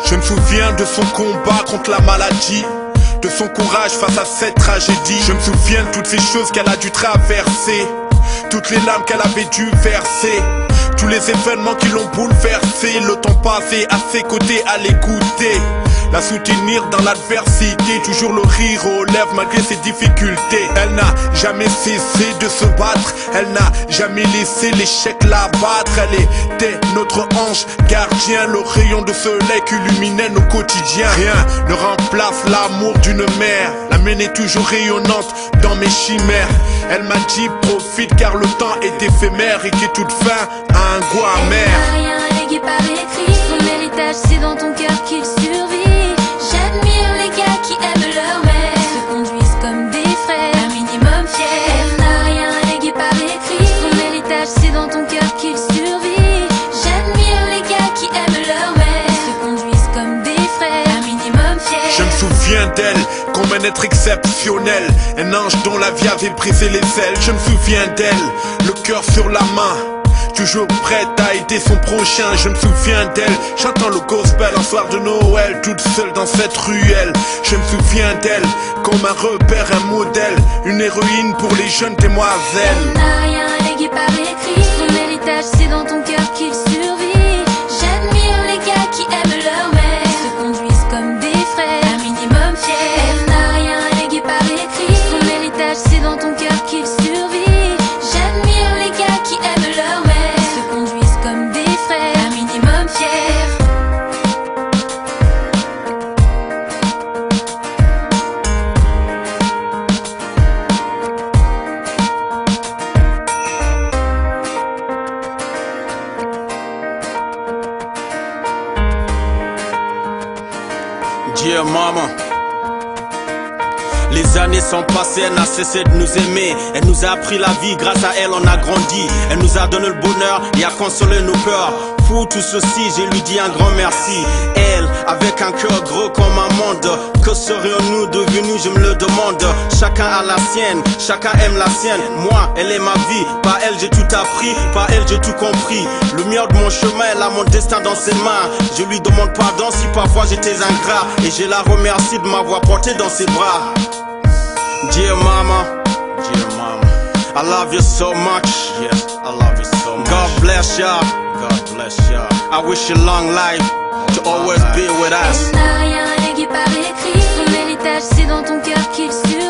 Je me souviens de son combat contre la maladie, de son courage face à cette tragédie. Je me souviens de toutes ces choses qu'elle a dû traverser, toutes les larmes qu'elle avait dû verser, tous les événements qui l'ont bouleversé. Le temps passé à ses côtés, à l'écouter, la soutenir dans l'adversité, toujours le rire aux lèvres malgré ses difficultés. Elle n'a jamais cessé de se battre, elle n'a jamais laissé l'échec la battre. Elle était notre ange gardien, le rayon de soleil qui illuminait nos quotidiens. Rien ne remplace l'amour d'une mère, la mienne est toujours rayonnante dans mes chimères. Elle m'a dit profite car le temps est éphémère et que toute fin a un goût amer. Elle n'a rien légué par écrit, son héritage c'est dans ton cœur qu'il survit. J'admire les gars qui aiment leur mère, se conduisent comme des frères, un minimum fiers. Elle n'a rien légué par écrit, son héritage c'est dans ton cœur qu'il survit. J'admire les gars qui aiment leur mère, se conduisent comme des frères, un minimum fiers. Je me souviens d'elle comme un être exceptionnel, un ange dont la vie avait brisé les ailes. Je me souviens d'elle, le cœur sur la main, toujours prête à aider son prochain. Je me souviens d'elle, chantant le gospel un soir de Noël, toute seule dans cette ruelle. Je me souviens d'elle comme un repère, un modèle, une héroïne pour les jeunes demoiselles. Elle n'a rien légué par écrit, son héritage c'est dans ton cœur qu'il survit. J'admire les gars qui aiment leur mère, se conduisent comme des frères, un minimum fiers. Elle n'a rien légué par écrit, son héritage c'est dans ton cœur qu'il survit. J'admire les gars qui aiment leur mère, se conduisent comme des frères, un minimum fiers. Dear Mama, les années sont passées, elle n'a cessé de nous aimer. Elle nous a appris la vie, grâce à elle on a grandi. Elle nous a donné le bonheur et a consolé nos cœurs. Pour tout ceci, je lui dis un grand merci. Elle, avec un cœur gros comme un monde, que serions-nous devenus, je me le demande. Chacun a la sienne, chacun aime la sienne. Moi, elle est ma vie, par elle j'ai tout appris, par elle j'ai tout compris. Le meilleur de mon chemin, elle a mon destin dans ses mains. Je lui demande pardon si parfois j'étais ingrat, et je la remercie de m'avoir porté dans ses bras. Dear Mama, I love you so much. Yes, I love you so much. God bless ya. God bless ya. I wish you long life to always be with us. Elle n'a rien légué par écrit, son héritage c'est dans ton cœur qu'il survit.